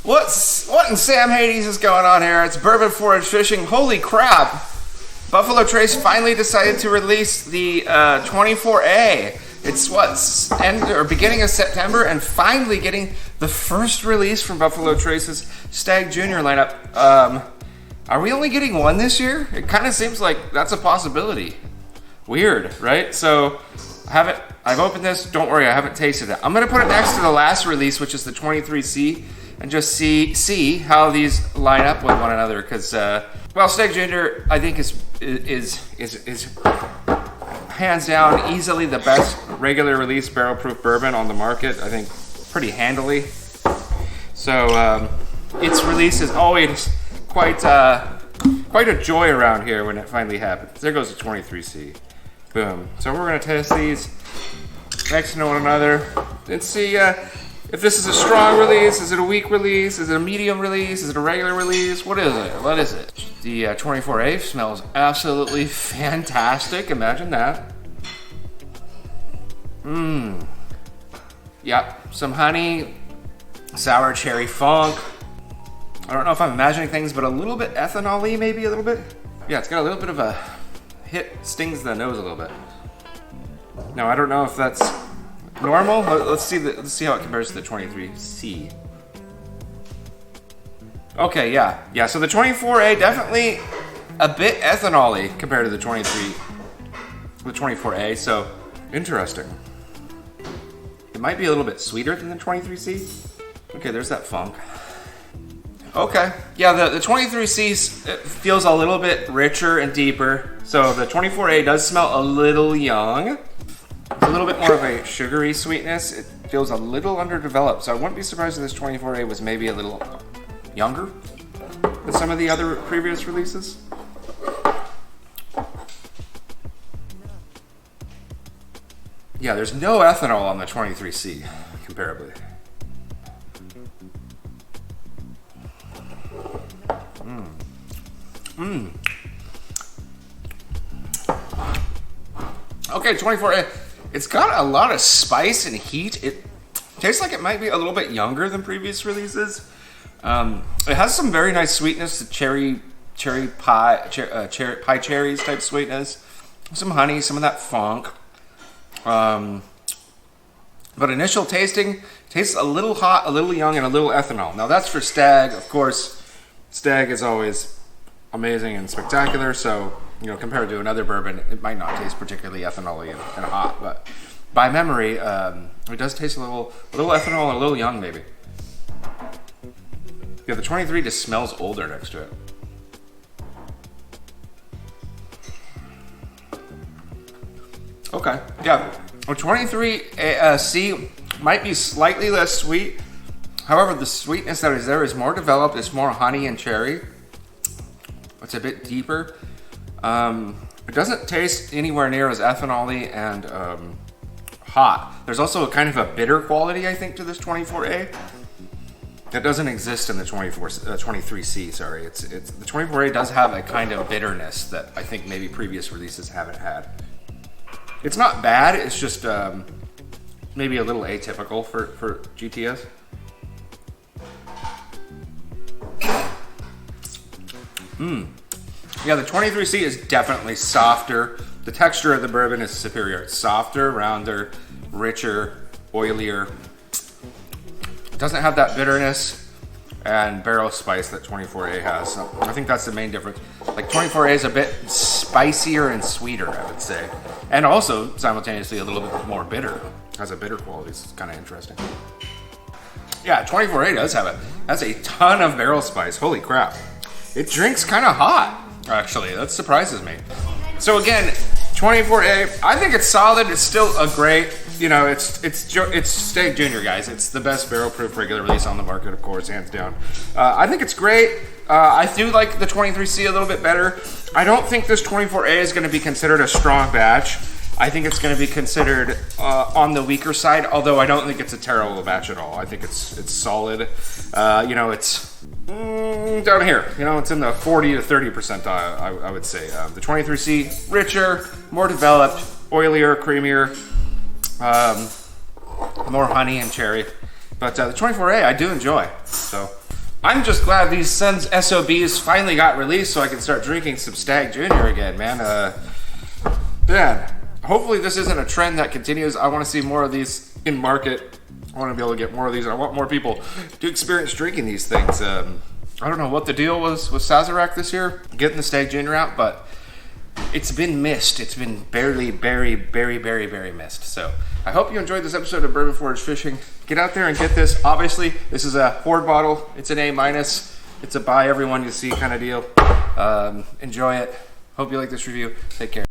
What in Sam Hades is going on here? It's Bourbon Forage Fishing. Holy crap! Buffalo Trace finally decided to release the 24A. It's end or beginning of September, and finally getting the first release from Buffalo Trace's Stagg Junior lineup. Are we only getting one this year? It kind of seems like that's a possibility. Weird, right? So I've opened this. Don't worry, I haven't tasted it. I'm gonna put it next to the last release, which is the 23C, and just see how these line up with one another. Because well, Stagg Junior I think is hands down easily the best regular release barrel proof bourbon on the market. I think pretty handily. So its release is always quite a joy around here when it finally happens. There goes the 23C. Boom. So we're gonna test these next to one another and see if this is a strong release, is it a weak release, is it a medium release, is it a regular release, what is it? What is it? The 24A smells absolutely fantastic, imagine that. Yep, some honey, sour cherry funk. I don't know if I'm imagining things, but a little bit ethanol-y, maybe a little bit. Yeah, it's got a little bit of a hit, stings the nose a little bit. Now, I don't know if that's normal. Let's see how it compares to the 23C. Okay, yeah. So the 24A definitely a bit ethanol-y compared to the 24A. So interesting. It might be a little bit sweeter than the 23C. Okay, there's that funk. Okay, yeah, the 23C feels a little bit richer and deeper. So the 24A does smell a little young. A little bit more of a sugary sweetness. It feels a little underdeveloped, so I wouldn't be surprised if this 24A was maybe a little younger than some of the other previous releases. Yeah, there's no ethanol on the 23C, comparably. Okay, 24A. It's got a lot of spice and heat. It tastes like it might be a little bit younger than previous releases. It has some very nice sweetness, the cherry pie cherries type sweetness. Some honey, some of that funk. But initial tasting tastes a little hot, a little young, and a little ethanol. Now that's for Stagg, of course. Stagg is always amazing and spectacular, so compared to another bourbon, it might not taste particularly ethanol-y and hot, but by memory, it does taste a little ethanol and a little young, maybe. Yeah, the 23 just smells older next to it. Okay, yeah, the 23C might be slightly less sweet. However, the sweetness that is there is more developed. It's more honey and cherry. It's a bit deeper. It doesn't taste anywhere near as ethanol-y and hot. There's also a kind of a bitter quality, I think, to this 24A that doesn't exist in the 23C. Sorry, it's the 24A does have a kind of bitterness that I think maybe previous releases haven't had. It's not bad. It's just maybe a little atypical for GTS. Yeah, the 23C is definitely softer. The texture of the bourbon is superior. It's softer, rounder, richer, oilier. It doesn't have that bitterness and barrel spice that 24A has. So I think that's the main difference. Like 24A is a bit spicier and sweeter, I would say. And also simultaneously a little bit more bitter. Has a bitter quality. It's kind of interesting. Yeah, 24A does have that's a ton of barrel spice. Holy crap. It drinks kind of hot. Actually, that surprises me. So again, 24A, I think it's solid. It's still a great, it's Stagg Junior, guys. It's the best barrel proof regular release on the market, of course, hands down. I think it's great. I do like the 23C a little bit better. I don't think this 24A is going to be considered a strong batch. I think it's going to be considered on the weaker side, although I don't think it's a terrible batch at all. I think it's solid. It's down here. It's in the 40 to 30 percentile, I would say. The 23C, richer, more developed, oilier, creamier, more honey and cherry. But the 24A, I do enjoy. So I'm just glad these Suns SOBs finally got released so I can start drinking some Stagg Junior again, man. Yeah, hopefully this isn't a trend that continues. I want to see more of these in market. I want to be able to get more of these, and I want more people to experience drinking these things. I don't know what the deal was with Sazerac this year, getting the Stagg Junior out, but it's been missed. It's been very missed. So I hope you enjoyed this episode of Bourbon Forage Fishing. Get out there and get this. Obviously, this is a hoard bottle. It's an A-. It's a buy everyone you see kind of deal. Enjoy it. Hope you like this review. Take care.